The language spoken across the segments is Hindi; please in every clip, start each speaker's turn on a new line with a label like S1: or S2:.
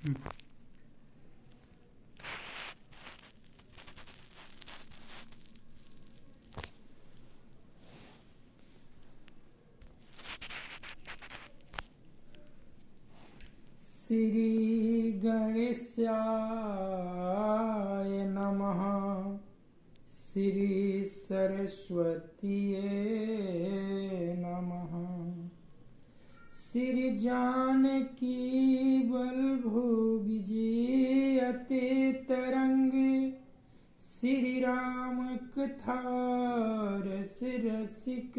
S1: श्री गणेशाय नमः। श्री सरस्वतीये नमः। श्री जानकी बल्भो विजयते तरंगे। श्री राम कथा रस रसिक।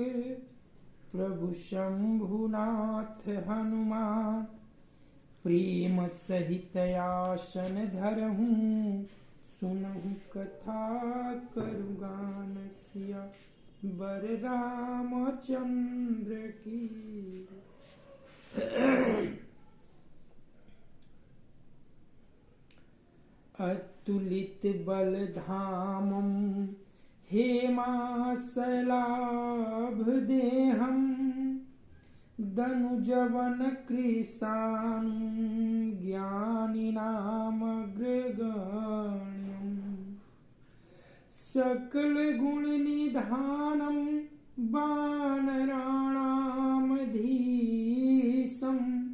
S1: प्रभु शंभुनाथ हनुमान। प्रेम सहित आसन धरहूँ। सुनहु कथा करुगान सिया बर रामचंद्र की। अतुलित बल धामं हेमासलाभ देहं। दनुजवन कृशानं ज्ञानिनामग्रगण्यं। सकल गुण निधानं वानराणामधीशं।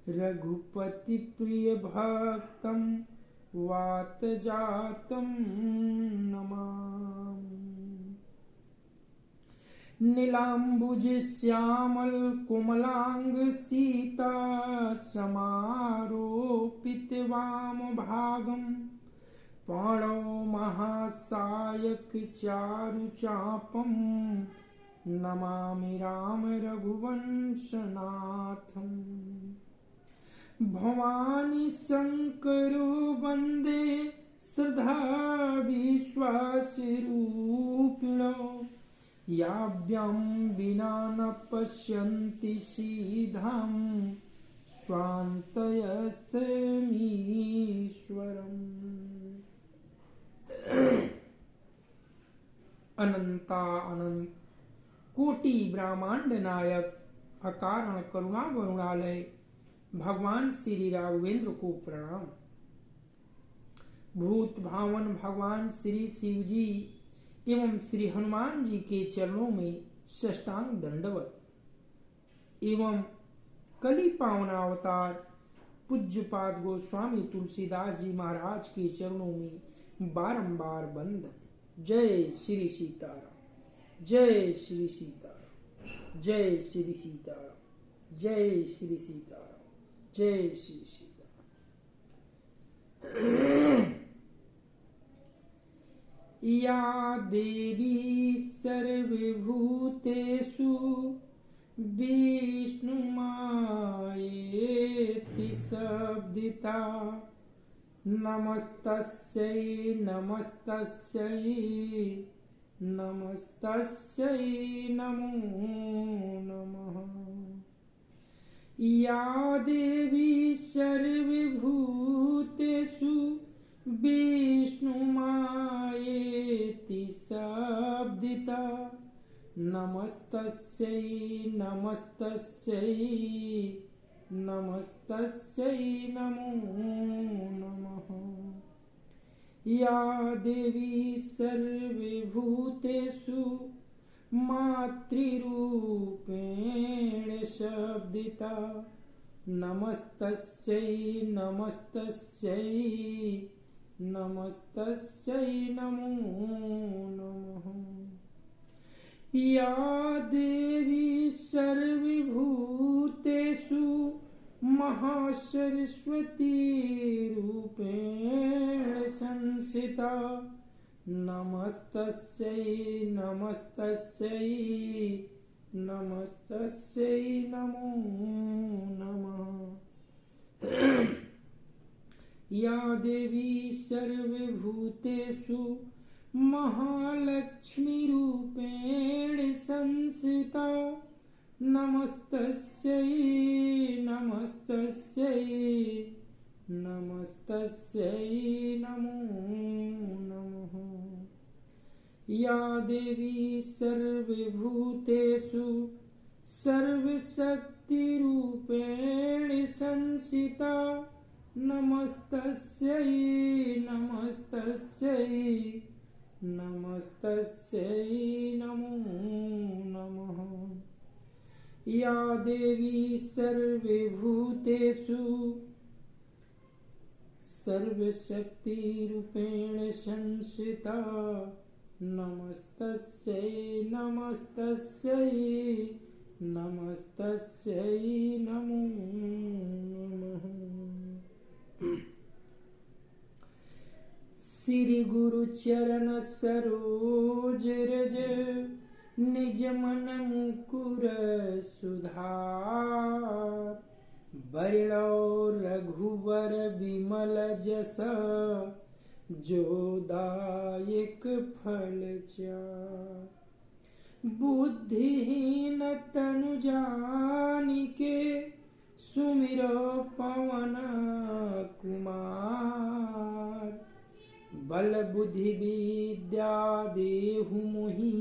S1: रघुपति प्रिय भक्तं वातजातं नमामि। नीलाम्बुज श्यामल कोमलांग सीता समारोपित वाम भागम। पाणौ महासायक चारु चापम। नमामि राम रघुवंशनाथम। भवानी शंकरो वंदे श्रद्धा विश्वास रूपिणो। याभ्यां विना न पश्यन्ति सीधां। स्वान्तयस्तमीश्वरम्। अनंता अनंत कोटि ब्रह्मांड नायक अकारण करुणा वरुणालय भगवान श्री राघवेंद्र को प्रणाम। भूत भावन भगवान श्री शिव जी एवं श्री हनुमान जी के चरणों में साष्टांग दंडवत एवं कली पावन अवतार पूज्यपाद गोस्वामी तुलसीदास जी महाराज के चरणों में बारंबार बंदन। जय श्री सीताराम। जय श्री सीताराम। जय श्री सीताराम। जय श्री सीताराम। जय श्री सीताराम। या देवी सर्वभूतेषु विष्णुमायेति शब्दिता। नमस्तस्यै नमस्तस्यै नमस्तस्यै नमो नमः। या देवी सर्वभूतेषु विष्णुमायेति शब्दिता। नमस्तस्यै नमस्तस्यै नमस्तस्यै नमो नमः। या देवी सर्वभूतेषु मातृरूपेण शब्दिता। नमस्तस्यै नमस्तस्यै नमस्तस्यै नमो नमः। या देवी सर्वभूतेषु महासरस्वती रूपेण संस्थिता। नमस्तस्यै नमस्तस्यै नमस्तस्यै नमो नमः। या देवी सर्वभूतेषु महालक्ष्मी रूपेण संस्थिता। नमस्तस्यै नमस्तस्यै नमस्तस्यै नमो नमः। या देवी सर्वभूतेषु सर्वशक्तिरूपेण संस्थिता। नमस्तस्यै नमस्तस्यै नमस्तस्यै नमो नमः। या देवी सर्वभूतेषु सर्वशक्तिरूपेण संस्थिता नमस्तस्यै नमस्तस्यै नमस्तस्यै नमो नमः। श्री गुरु चरण सरोज रज निज मन मुकुर सुधार बरलो रघुवर विमल जस जो दायक फल चार। बुद्धिहीन तनु जानिके सुमिरो पवन कुमार। बल बुद्धि विद्या देहु मोहि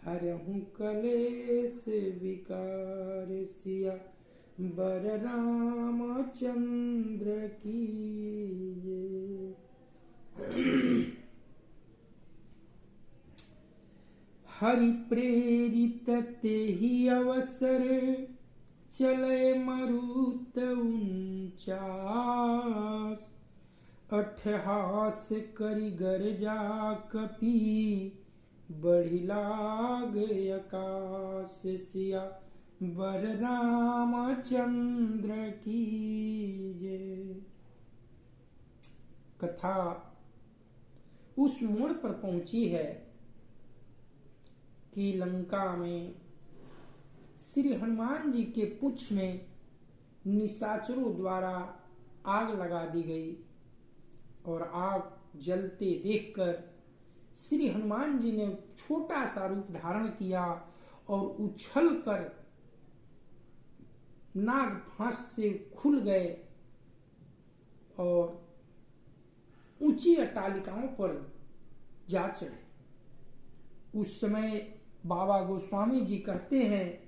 S1: हरहु कलेश विकार। सिया बर रामचंद्र की जय। हरि प्रेरित तेहि अवसर चले मरुत 49। अट्ठहास करि गरजा कपि बढ़ि लाग आकाश। सिया बर रामचंद्र की जय। कथा उस मोड़ पर पहुंची है कि लंका में श्री हनुमान जी के पुच्छ में निशाचरों द्वारा आग लगा दी गई और आग जलते देखकर श्री हनुमान जी ने छोटा सा रूप धारण किया और उछल कर नाग फांस से खुल गए और ऊंची अट्टालिकाओं पर जा चढ़े। उस समय बाबा गोस्वामी जी कहते हैं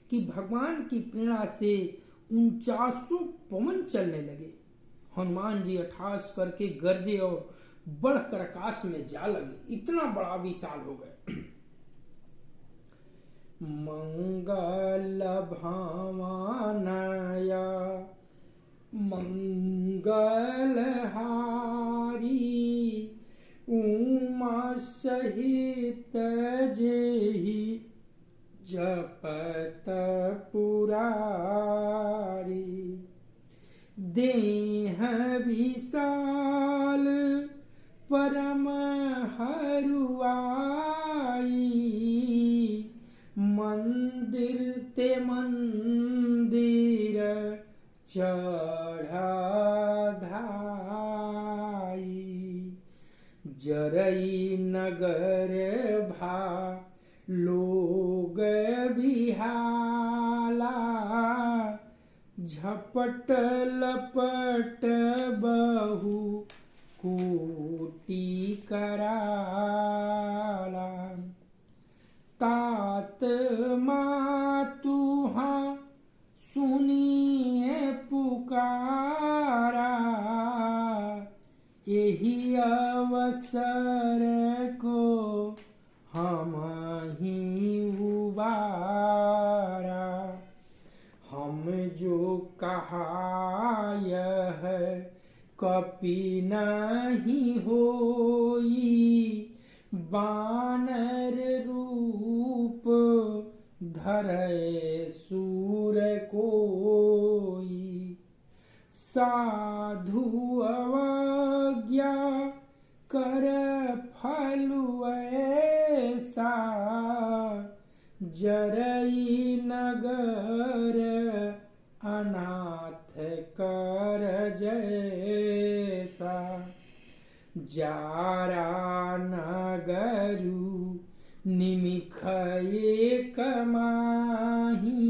S1: कि भगवान की प्रेरणा से 49 पवन चलने लगे। हनुमान जी अट्ठास करके गरजे और बढ़कर आकाश में जा लगे। इतना बड़ा विशाल हो गए। मंगल भावनया मंगलहारी उमा सहित जेहि जपत पुरारी। देह विशाल परम हरुआई मंदिर ते मंदिर चढ़ा धाई। जरई नगर भा लोग बिहाला झपट लपट बहु कोटि कराला। तात मातुहा सुनिए पुकारा यही अवसर को हम ही उबारा। हम जो कहा यह कपि नहीं होई बानर रूप धरे सूर कोई। साधु अवज्ञा कर फलु ऐसा जरई नगर अनाथ कर जैसा। जारा नगरु निमिख एक माही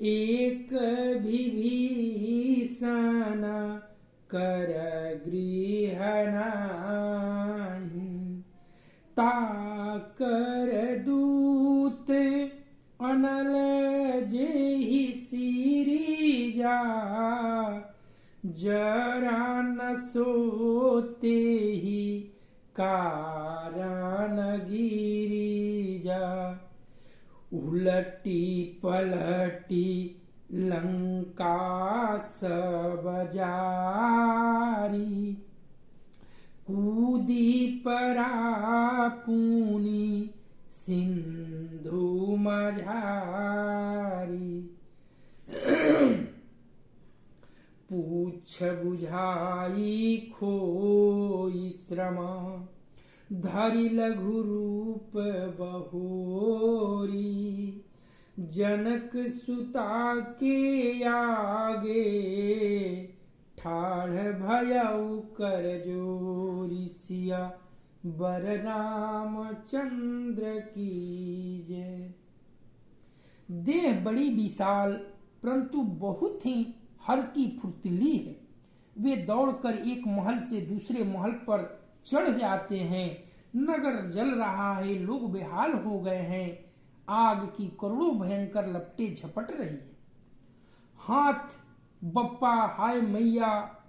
S1: एक विभीषण कर गृह नाही। ताकर दूत अनल जेहि सिरिजा, जरा न सोते ही कारण गिरिजा। उलटी पलटी लंका सब जारी, कूदी परा पुनि सिंधु मझारी। पूछ बुझाई खोई श्रम, धरि लघु रूप बहोरी। जनक सुता के आगे, ठाढ़ भयउ कर जोरी। सिया बर रामचंद्र की जय। देह बड़ी विशाल परंतु बहुत ही हल्की फुर्तीली है। वे दौड़कर एक महल से दूसरे महल पर चढ़ जाते हैं। नगर जल रहा है, लोग बेहाल हो गए हैं। आग की करोड़ों भयंकर लपटें झपट रही है। हाथ बप्पा हाय मैया,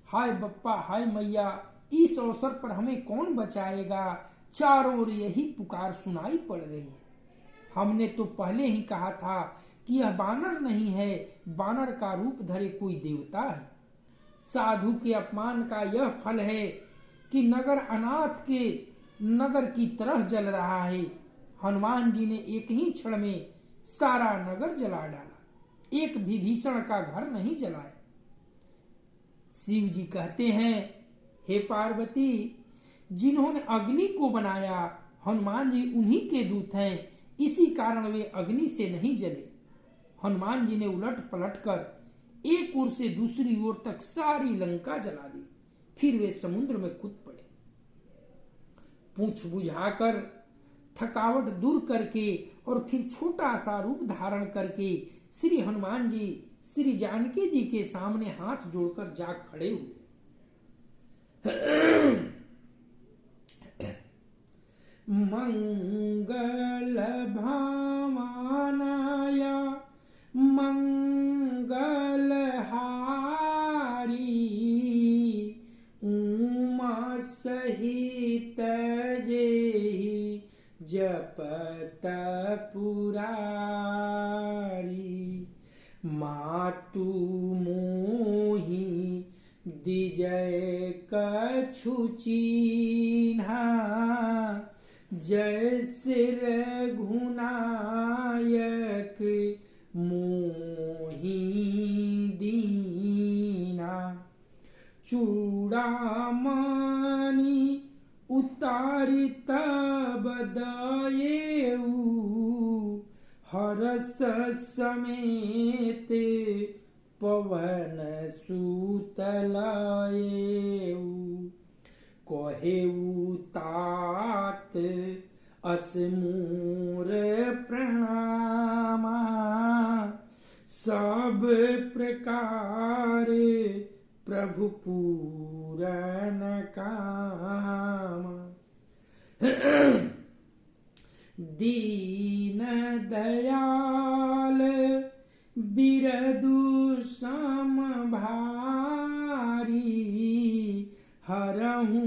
S1: हाय बप्पा हाय मैया, इस अवसर पर हमें कौन बचाएगा। चारों ओर यही पुकार सुनाई पड़ रही है। हमने तो पहले ही कहा था कि यह बानर नहीं है, बानर का रूप धरे कोई देवता है। साधु के अपमान का यह फल है कि नगर अनाथ के नगर की तरह जल रहा है। हनुमान जी ने एक ही क्षण में सारा नगर जला डाला, एक विभीषण का घर नहीं जलाया। शिव जी कहते हैं, हे पार्वती, जिन्होंने अग्नि को बनाया हनुमान जी उन्हीं के दूत हैं, इसी कारण वे अग्नि से नहीं जले। हनुमान जी ने उलट पलट कर एक ओर से दूसरी ओर तक सारी लंका जला दी। फिर वे समुद्र में कूद पड़े। पूंछ बुझाकर थकावट दूर करके और फिर छोटा सा रूप धारण करके श्री हनुमान जी श्री जानकी जी के सामने हाथ जोड़कर जा खड़े हुए। मंगल भामानाय मंगल हारी, उमा सहित जेहि जपत पुरारी। मातु मोहि दिजय कछु चीन्हा, जय सिर घुनायक मोहि दीना। चूड़ामणि उतारि तब दयेऊ, हरस समेत पवन सुत लाएऊ। कहेऊ तात असमूर प्रणामा, सब प्रकार प्रभु पूरन कामा। दीन दयाल बिरदु सम भारी, हरहु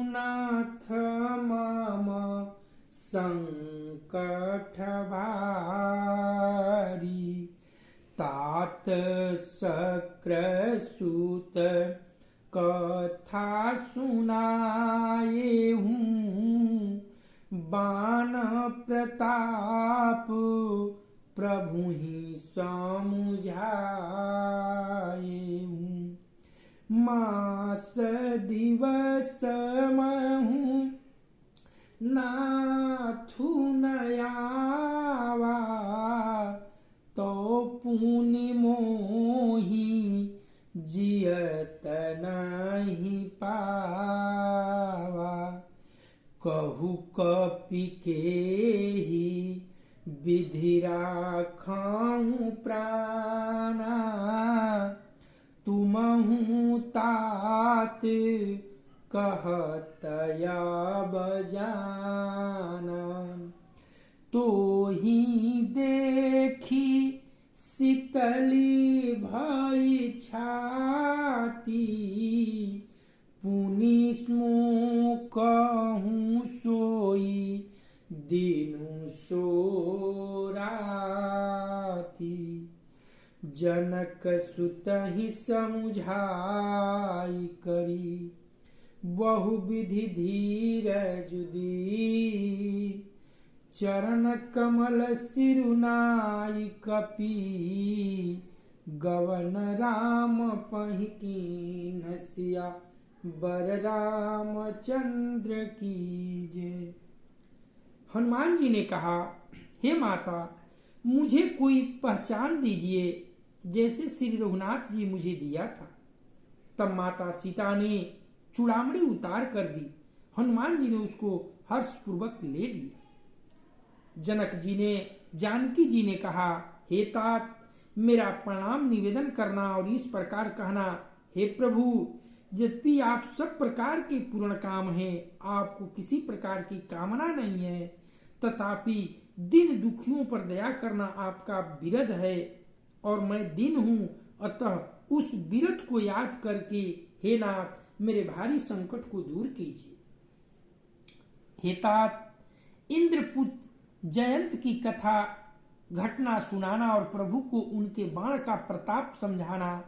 S1: नाथ मम संकट भारी। तात शक्र सूत कथा सुनाएहूँ, बाण प्रताप प्रभु ही समुझाएहूँ। मास दिवस महूँ नाथु नयावा, तो पुनि मोहि जियत नहीं पावा। कहु कपि केहि विधि राखहुँ प्राणा, तुमहु तात कहत अब जाना। तो ही देखी शीतली भई छाती, पुनि स्मो कहूँ सोई दिनु सोराती। जनक सुत ही समुझाई करी, बहुविधि धीरज दीन। चरण कमल सिरुनाई कपि, गवन राम पहि कीन्ह सिया बर रामचंद्र की जय। हनुमान जी ने कहा, हे माता, मुझे कोई पहचान दीजिए जैसे श्री रघुनाथ जी मुझे दिया था। तब माता सीता ने चूड़ामणि उतार कर दी। हनुमान जी ने उसको हर्षपूर्वक ले लिया। जनक जी ने, जानकी जी ने कहा, हे तात, मेरा प्रणाम निवेदन करना और इस प्रकार कहना, हे प्रभु, यद्यपि आप सब प्रकार के पूर्ण काम हैं, आपको किसी प्रकार की कामना नहीं है, तथापि दीन दुखियों पर दया करना आपका विरध है और मैं दीन हूं, अतः उस विरध को याद करके हे नाथ, मेरे भारी संकट को दूर कीजिए। हे तात, इंद्रपुत्र जयंत की कथा घटना सुनाना और प्रभु को उनके बाण का प्रताप समझाना,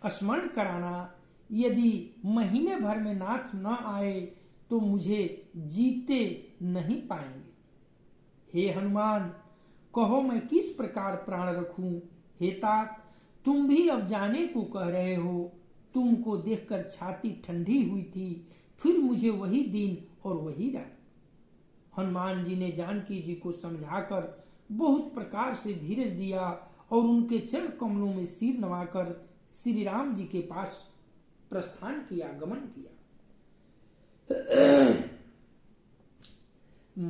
S1: स्मरण कराना, यदि महीने भर में नाथ न आए तो मुझे जीते नहीं पाएंगे। हे हनुमान, कहो मैं किस प्रकार प्राण रखूं। हे तात, तुम भी अब जाने को कह रहे हो। तुमको देखकर छाती ठंडी हुई थी, फिर मुझे वही दिन और वही रात। हनुमान जी ने जानकी जी को समझाकर बहुत प्रकार से धीरज दिया और उनके चरण कमलों में सिर नवाकर श्री राम जी के पास प्रस्थान किया, गमन किया।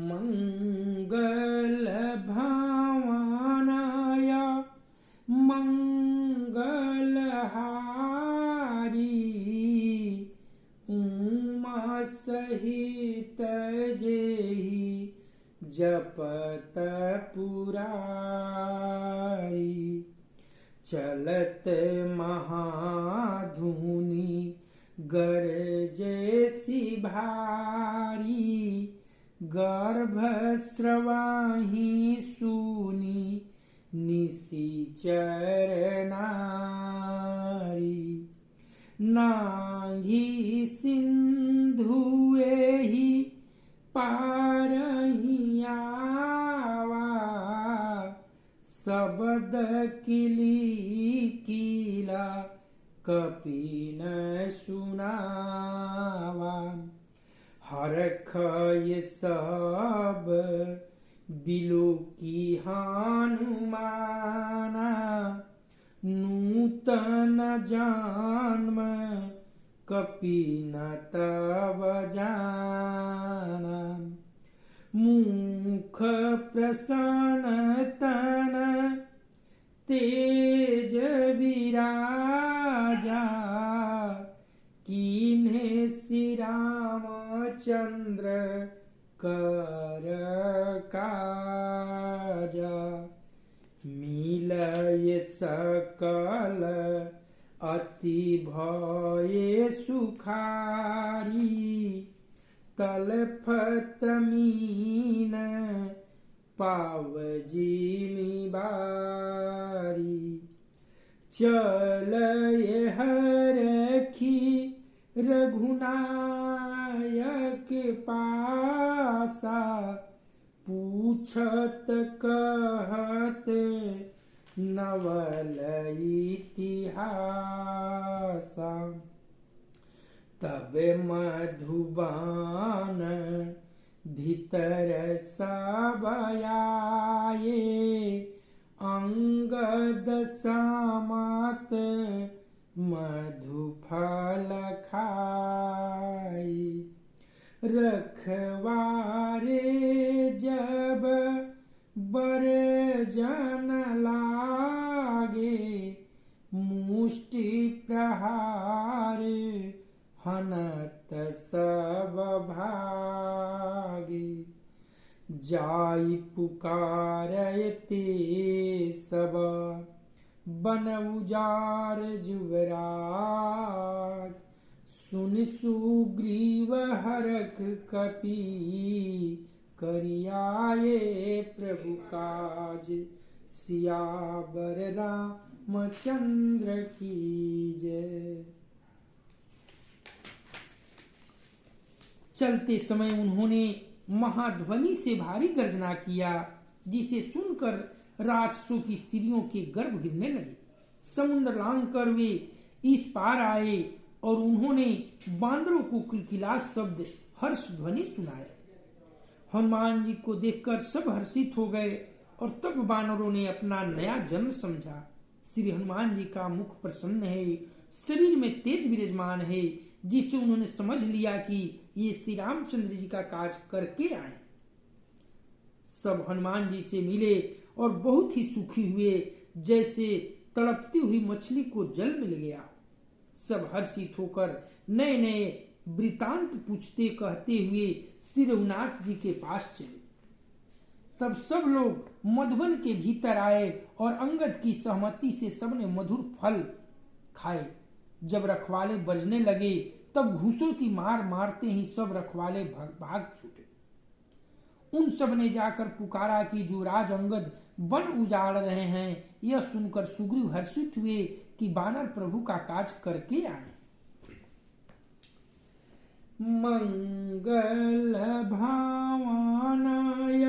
S1: मंगल भावनाय मंगलहारी, उमा सहित जेहि जपत पुरारी। चलत महाधुनि गरजे भारी, गर्भ स्रवाहि सुनि निशिचर नारी। नांगी सिंधु एहि पारहि आवा, शब्द किली किला कपि न सुनावा। हरख ये सब बिलो की हनुमाना, नूतन जन्म कपि न तब जाना। मुख प्रसन्न तन तेज विराजा, कीन्हे श्री रामचंद्र कर काजा। मिलय सकल अति भये सुखारी, तलफत मीन पावजिमि बारी। चलय हरखी रघुनायक पासा, पूछत कहत नवल इतिहासा। तब मधुबान भीतर सब आए, अंगद सामत मधुफल खाई। रखवारे जब बर जन लागे, मुष्टि प्रहार हनत सब भागे। जाई पुकारयते सब, बन उजार जुवराज। सुन सुग्रीव हरख कपि, करियाए प्रभु काज। सियावर रामचंद्र की जय। चलते समय उन्होंने महाध्वनि से भारी गर्जना किया, जिसे सुनकर राक्षसों की स्त्रियों के गर्भ गिरने लगे। समुद्र लांघ कर वे इस पार आए और उन्होंने बांदरों को किलकिला शब्द हर्ष ध्वनि सुनाया। हनुमान जी को देखकर सब हर्षित हो गए और तब बानरों ने अपना नया जन्म समझा। श्री हनुमान जी का मुख प्रसन्न है, शरीर में तेज विराजमान है, जिससे उन्होंने समझ लिया कि ये श्री रामचंद्र जी का कार्य करके आए। सब हनुमान जी से मिले और बहुत ही सुखी हुए, जैसे तड़पती हुई मछली को जल मिल गया। सब हर्षित होकर नए नए वृतांत पूछते कहते हुए श्री रघुनाथ जी के पास चले। तब सब लोग मधुवन के भीतर आए और अंगद की सहमति से सबने मधुर फल खाए। जब रखवाले बजने लगे तब घूसों की मार मारते ही सब रखवाले भाग छूटे। उन सब ने जाकर पुकारा कि युवराज अंगद वन उजाड़ रहे हैं। यह सुनकर सुग्रीव हर्षित हुए कि बानर प्रभु का काज करके आए। मंगल भावनाय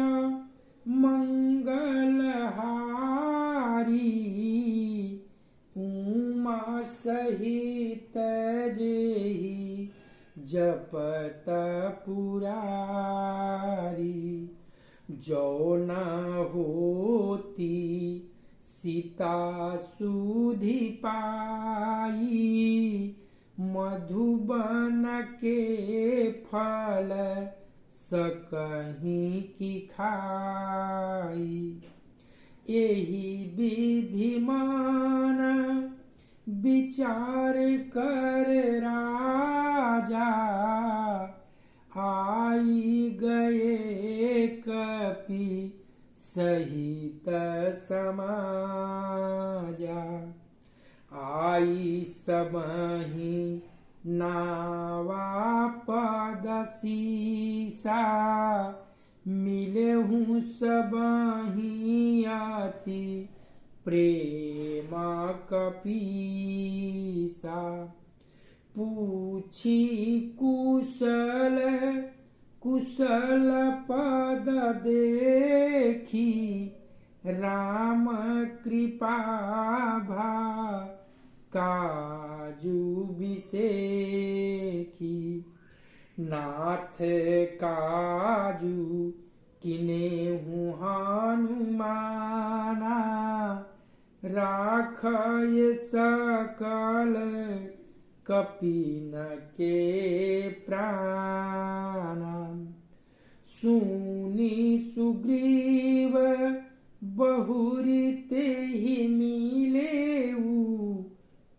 S1: मंगलहारी, उमा सहित जेहि जपत पुरारी। जो न होती सीता सुधि पाई, मधुबन के फल सकहीं की खाई। एहि विधि मान विचार कर राजा, आई गए कपि सहित समाजा। आई सबहि नावा पद सीसा, मिलेहूँ सबहि अति प्रेम कपीसा। पूछी कुशल कुशल पद देखी, राम कृपा भा काजू बिसेखी। नाथ काजू किनेहु हनुमाना, राखय सकल कपिन के प्राणा। सुनी सुग्रीव बहुरी तेहि मिलेऊ,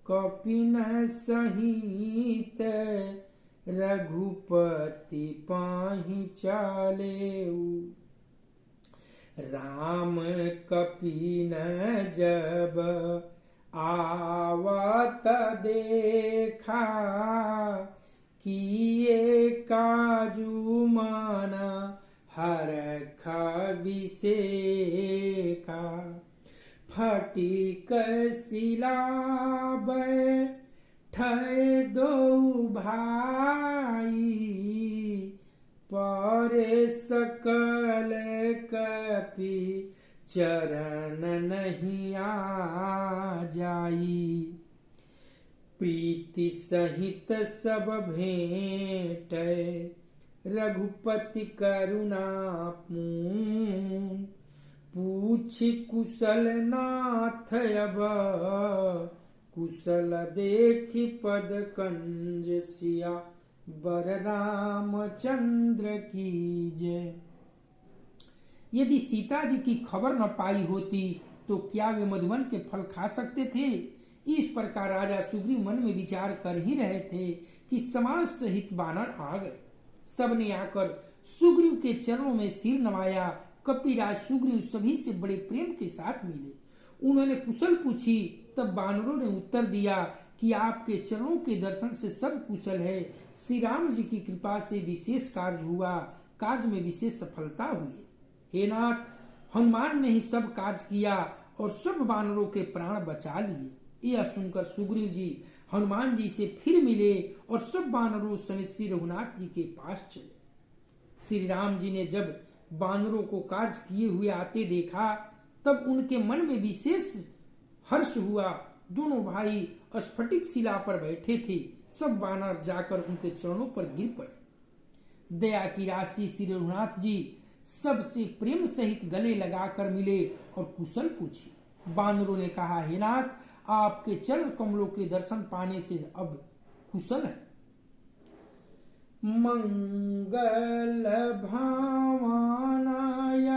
S1: कपिन सहित रघुपति पाहि चलेऊ। राम कपिन जब आवत देखा, किए काजू माना हरख बिसेखा। फटिक शिला बैठै दो भाई, परे सकल कपि चरण नहीं आ जाई। प्रीति सहित सब भेंट रघुपति करुणा पूर्ण। पूछ कुशल नाथ अब, कुशल देखि पद कंज सिया बर रामचंद्र की जय। यदि सीता जी की खबर न पाई होती तो क्या वे मधुवन के फल खा सकते थे? इस प्रकार राजा सुग्रीव मन में विचार कर ही रहे थे कि समाज सहित बानर आ गए। सबने आकर सुग्रीव के चरणों में सिर नवाया। कपिराज सुग्रीव सभी से बड़े प्रेम के साथ मिले। उन्होंने कुशल पूछी। तब बानरों ने उत्तर दिया कि आपके चरणों के दर्शन से सब कुशल है। श्री राम जी की कृपा से विशेष कार्य हुआ, कार्य में विशेष सफलता हुई। हे नाथ, हनुमान ने ही सब कार्य किया और सब बानरों के प्राण बचा लिए। यह सुनकर सुग्रीव जी हनुमान जी से फिर मिले और सब बानरों समेत श्री रघुनाथ जी के पास चले। श्री राम जी ने जब बानरों को कार्य किए हुए आते देखा तब उनके मन में विशेष हर्ष हुआ। दोनों भाई स्फटिक शिला पर बैठे थे। सब बानर जाकर उनके चरणों पर गिर पड़े। दया की राशि श्री रघुनाथ जी सबसे प्रेम सहित गले लगाकर मिले और कुशल पूछी। बानरों ने कहा, हे नाथ, आपके चरण कमलों के दर्शन पाने से अब कुशल है। मंगल भावनाय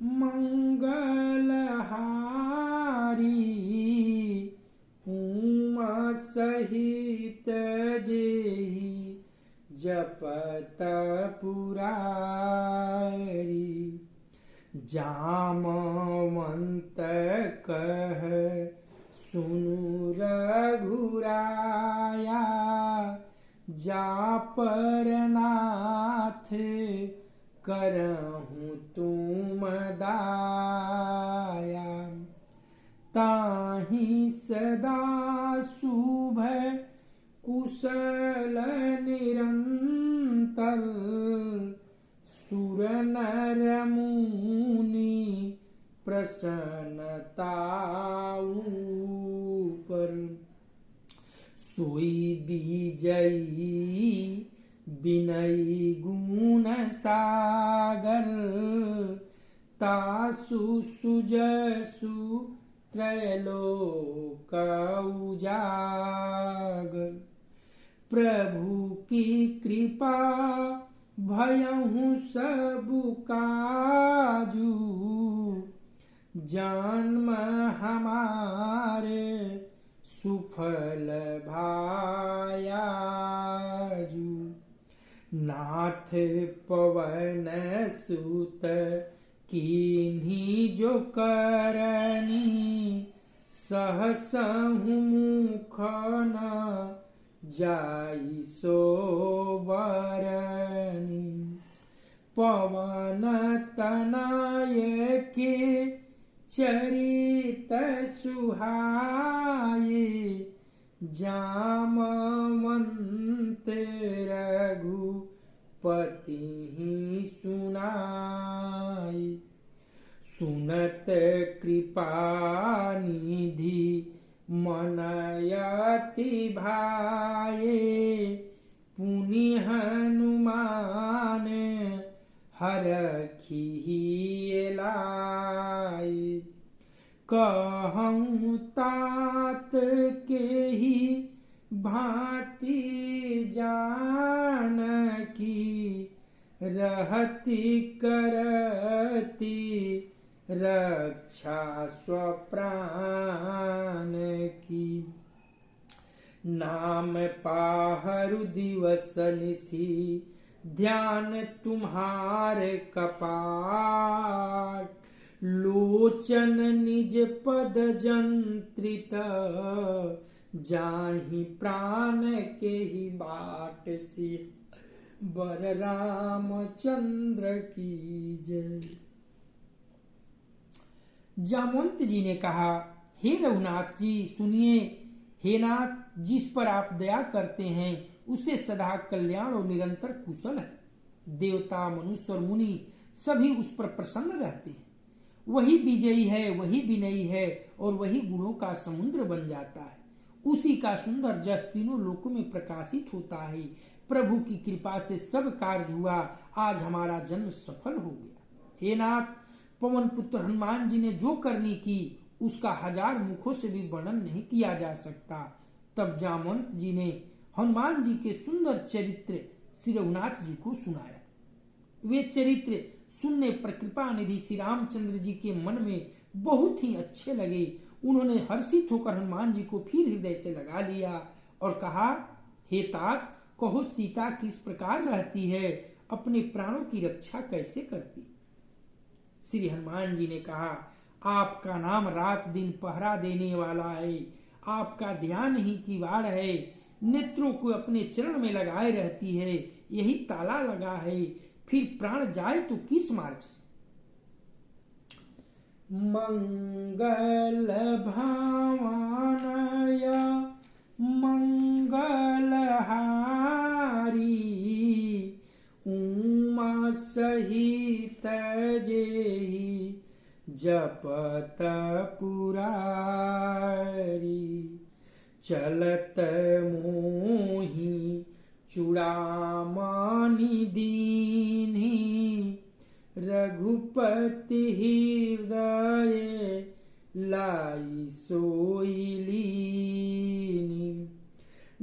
S1: मंगलहारी, उमा सहित जेहि जपत पुरारी। जामवंत कह सुनु रघुराया, जा पर नाथ करहूँ तुम दाया। ताहि सदा शुभ कुशल निरंतर, सुर नर मुनि प्रसन्नता ऊपर। सोई विजयी विनयी गुण सागर, तासु सुजसु त्रैलोक उजागर। प्रभु की कृपा भयहु सबु काजू, जन्म हमारे सुफल भायाजू। नाथ पवन सुत कीन्ही जो करनी, सहसहु मुख न जाई सो बरनी। पवन तनय के चरित सुहाए, जामवंत रघुपति सुनाई। सुनत कृपा निधि मनयति भाए, पुनि हनुमान हरखी लाई। कहूँ तात के ही भांति जानकी, रहती करती रक्षा स्वप्राण की। नाम पाहरु दिवस निसी, ध्यान तुम्हारे कपाट। लोचन निज पद जंत्रित, जाहि प्राण के ही बाट। सी बर रामचंद्र की जय। जामवंत जी ने कहा, हे रघुनाथ जी सुनिए। हे नाथ, जिस पर आप दया करते हैं उसे सदा कल्याण और निरंतर कुशल है। देवता, मनुष्य और मुनि सभी उस पर प्रसन्न रहते हैं। वही विजयी है, वही विनयी है और वही गुणों का समुद्र बन जाता है। उसी का सुंदर जस तीनों लोकों में प्रकाशित होता है। प्रभु की कृपा से सब कार्य हुआ। आज हमारा जन्म सफल हो गया। हे नाथ, पवन पुत्र हनुमान जी ने जो करनी की उसका 1000 मुखों से भी वर्णन नहीं किया जा सकता। तब जामवंत जी ने हनुमान जी के सुंदर चरित्र श्री रघुनाथ जी को सुनाया। वे चरित्र सुनने पर कृपा निधि श्री रामचंद्र जी के मन में बहुत ही अच्छे लगे। उन्होंने हर्षित होकर हनुमान जी को फिर हृदय से लगा लिया और कहा, हे तात, कहो सीता किस प्रकार रहती है अपने प्राणों की रक्षा कैसे करती। श्री हनुमान जी ने कहा, आपका नाम रात दिन पहरा देने वाला है, आपका ध्यान ही किवाड़ है, नेत्रों को अपने चरण में लगाए रहती है, यही ताला लगा है, फिर प्राण जाए तो किस मार्ग से। मंगल भावनय मंगलहारी, उमा सहित जेहि जपत पुरारी, चलत मोहि चूड़ामणि दीन्हि, रघुपति हृदय लाई सोई लीनी,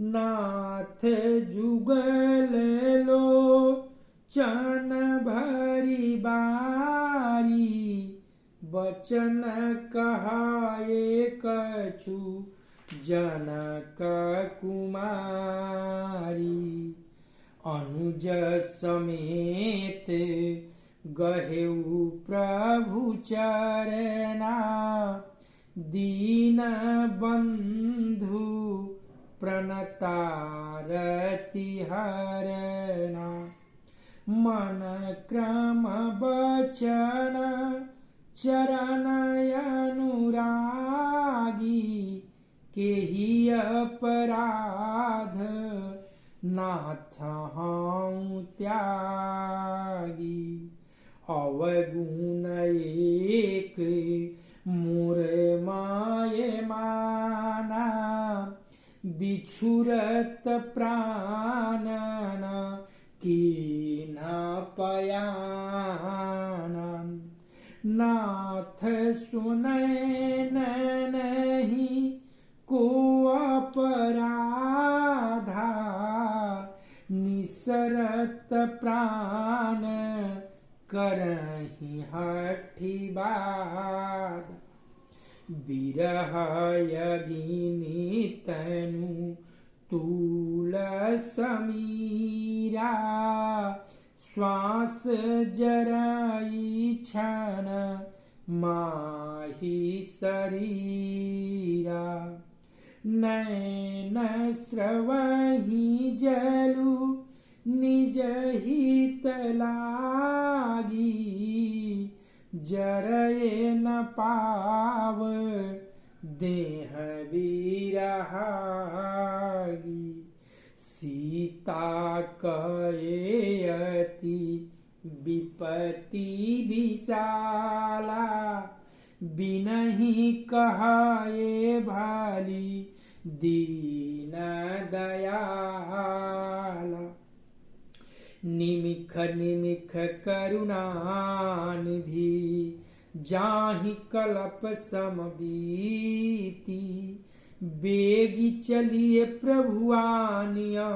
S1: नाथ जुगल लोचन भरी बारी, बचन कहाए कछु जनक कुमारी, अनुज समेत गहेउ प्रभु चरना, दीन बंधु प्रणतारति हरना, मन क्रम बचन चरण अनुरागी, केहि अपराध नाथ हऊँ त्यागी, अवगुण एक मोर माये माना, बिछुरत प्राणन कीन पयाना, नाथ सुनै नहीं को अपराधा, निसरत प्राण करहि हठि बाध, बिरह यगिनी तनु तूल समीरा, श्वास जरई क्षण माहि शरीरा, नैन स्रवहि जलु निज हित लागी, जरए न पाव देह बिरहागी, सीता कए अति विपत्ति विशाला, बिनहि कहाए भाली दीन दयाला, निमिख निमिख करुणानिधि, जाहि कलप समबीति, बेगी चलिए प्रभुआनिया,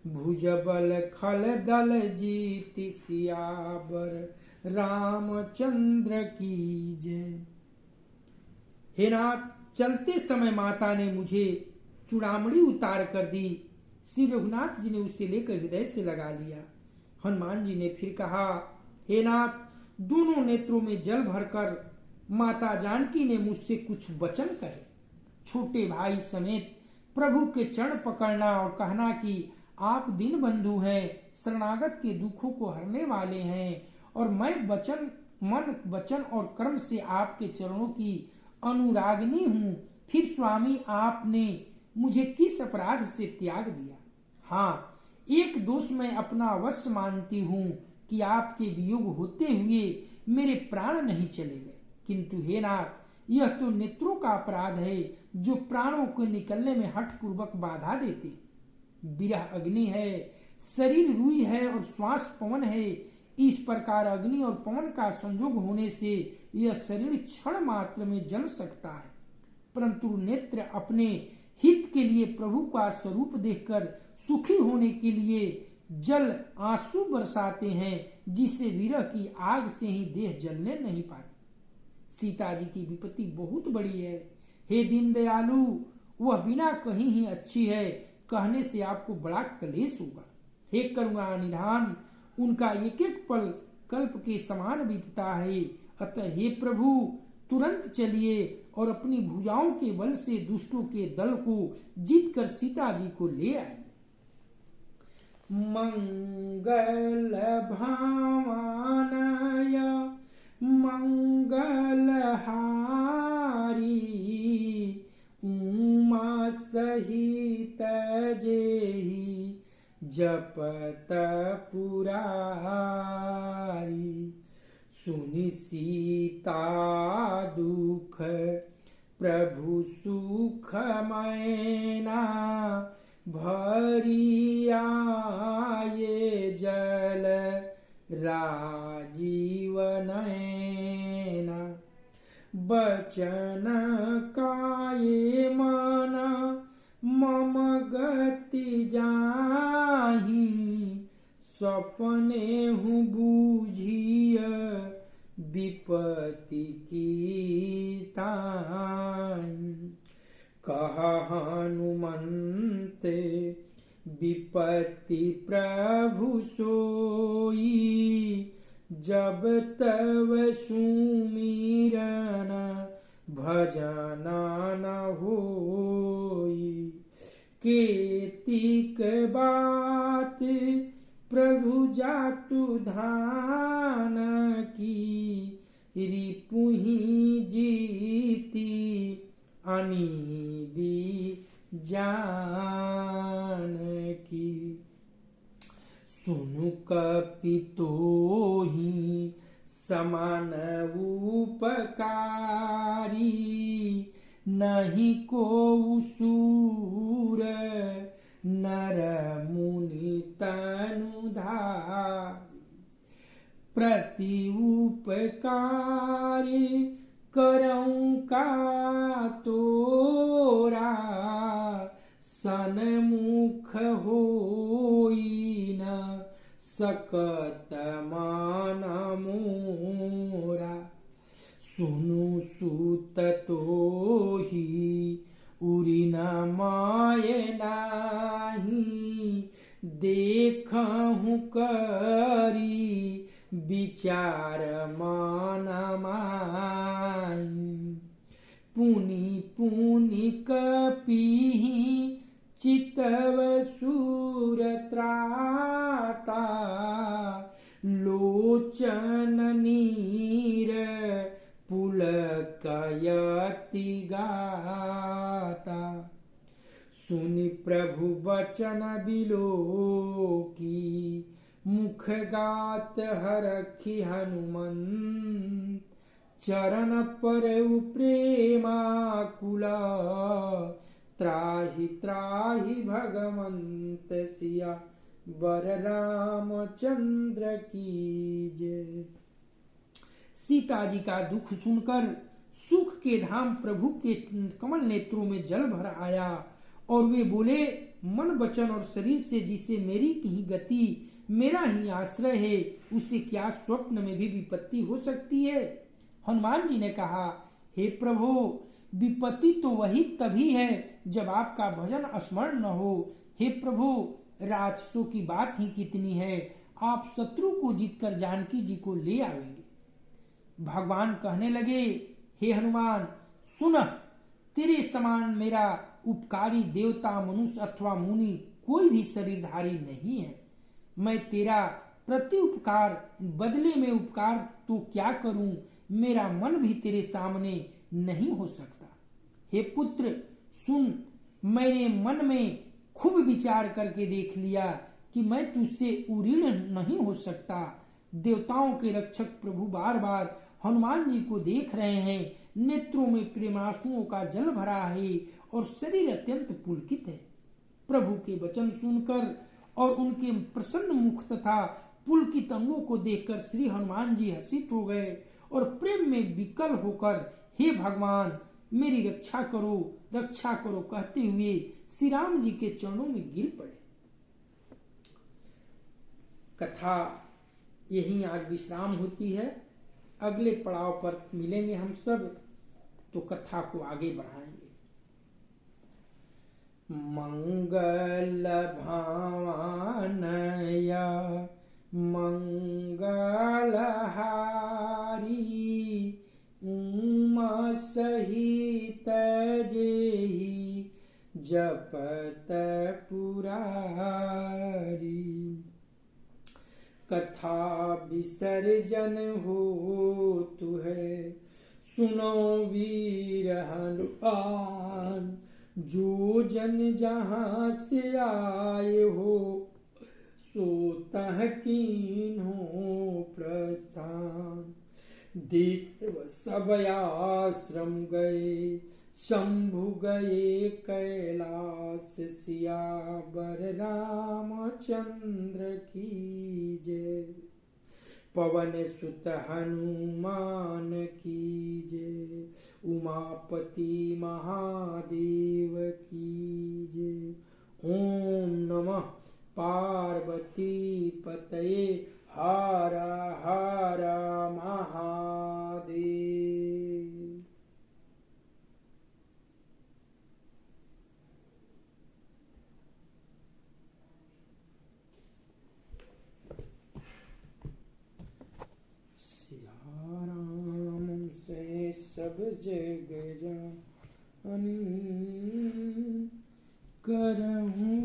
S1: भुजबल खल दल जीति, सियावर रामचंद्र की जय। हे नाथ, चलते समय माता ने मुझे चूड़ामणि उतार कर दी। श्री रघुनाथ जी ने उसे लेकर हृदय से लगा लिया। हनुमान जी ने फिर कहा, हे नाथ, दोनों नेत्रों में जल भरकर माता जानकी ने मुझसे कुछ वचन कहे। छोटे भाई समेत प्रभु के चरण पकड़ना और कहना कि आप दीन बंधु हैं, शरणागत के दुखों को हरने वाले हैं, और मैं मन वचन और कर्म से आपके चरणों की अनुरागिनी हूँ। फिर स्वामी, आपने मुझे किस अपराध से त्याग दिया? हाँ, एक दोष मैं अपना अवश्य मानती हूँ कि आपके वियोग होते हुए मेरे प्राण नहीं चले गए, किंतु हे नाथ, यह तो नेत्रों का अपराध है जो प्राणों को निकलने में हठपूर्वक बाधा देते। विरह अग्नि है, शरीर रुई है और श्वास पवन है। इस प्रकार अग्नि और पवन का संयोग होने से यह शरीर क्षण मात्र में जल सकता है, परंतु नेत्र अपने हित के लिए प्रभु का स्वरूप देखकर सुखी होने के लिए जल आंसू बरसाते हैं, जिससे विरह की आग से ही देह जलने नहीं पाती। सीता जी की विपत्ति बहुत बड़ी है। हे दीन दयालु, वह बिना कहीं ही अच्छी है, कहने से आपको बड़ा क्लेश होगा। हे करुणा निधान, उनका एक एक पल कल्प के समान बीतता है। अतः हे प्रभु, तुरंत चलिए और अपनी भुजाओं के बल से दुष्टों के दल को जीतकर सीता जी को ले आइए। मंगल भावनाय मंगलहारी, उमा सहित जेहि जपत पुरारी। सुनि सीता दुख प्रभु सुख मैना, भरी आये जल राजीव नैना। बचन काये मना मम गति जाहि, सपने हूँ बूझिय विपत्ति की ताहि। कहा हनुमंत विपत्ति प्रभु सोई, जब तब सुमिरन भजना न होई। केतिक बात प्रभु जातु धान की, रिपुहि जीती अनीबी जान की। सुनु कपितोहि समान उपकारी, नहीं को सूर नर मुनि तनुधारी। प्रति उपकारी करऊं का तोरा, सन्मुख होई न सकत मान मोरा। सुनु सूत तोहि उरि न माय नाही, देखहु करी विचार मान माई। पुनि पुनि कपिहि चितव सूर त्राता, लोचन नीर पुलकयति गाता। सुनि प्रभु बचन बिलोकी, मुख गात हरखि हनुमंत। चरण परउ प्रेमाकुला, त्राहि त्राहि भगवंत सिया वर रामचंद्र की जय। सीता जी का दुख सुनकर सुख के धाम प्रभु के कमल नेत्रों में जल भर आया और वे बोले, मन वचन और शरीर से जिसे मेरी ही गति मेरा ही आश्रय है, उसे क्या स्वप्न में भी विपत्ति हो सकती है। हनुमान जी ने कहा, हे प्रभु, विपत्ति तो वही तभी है जब आपका भजन स्मरण न हो। हे प्रभु, राजसों की बात ही कितनी है, आप शत्रु को जीतकर जानकी जी को ले आवेंगे। भगवान कहने लगे, हे हनुमान सुन, तेरे समान मेरा उपकारी देवता मनुष्य अथवा मुनि कोई भी शरीरधारी नहीं है। मैं तेरा प्रति उपकार बदले में उपकार तो क्या करूं, मेरा मन भी तेरे सामने नहीं हो सकता। हे पुत्र सुन, मैंने मन में खूब विचार करके देख लिया कि मैं तुझसे उऋण नहीं हो सकता। देवताओं के रक्षक प्रभु बार बार हनुमान जी को देख रहे हैं, नेत्रों में प्रेमांसुओं का जल भरा है और शरीर अत्यंत पुलकित है। प्रभु के वचन सुनकर और उनके प्रसन्न मुख तथा पुलकित अंगों को देखकर श्री हनुमान जी हर्षित हो गए और प्रेम में विकल होकर, हे भगवान मेरी रक्षा करो कहते हुए श्री राम जी के चरणों में गिर पड़े। कथा यहीं आज विश्राम होती है। अगले पड़ाव पर मिलेंगे हम सब, तो कथा को आगे बढ़ाएंगे। मंगल भावानया मंगलहारी उमा सहित जेहि जपत पुरारी। कथा विसर्जन हो तुहे सुनो वीर हनुमान, जो जन जहाँ से आए हो सो तह कीन्हो प्रस्थान। देव सब आश्रम गए शंभु गए कैलाश, सियावर रामचंद्र की जय। पवन सुत हनुमान की जय, उमापति महादेव की जय। ओम नमः पार्वती पतये, हर हर महादेव। राम से सब जग जानी, करहूँ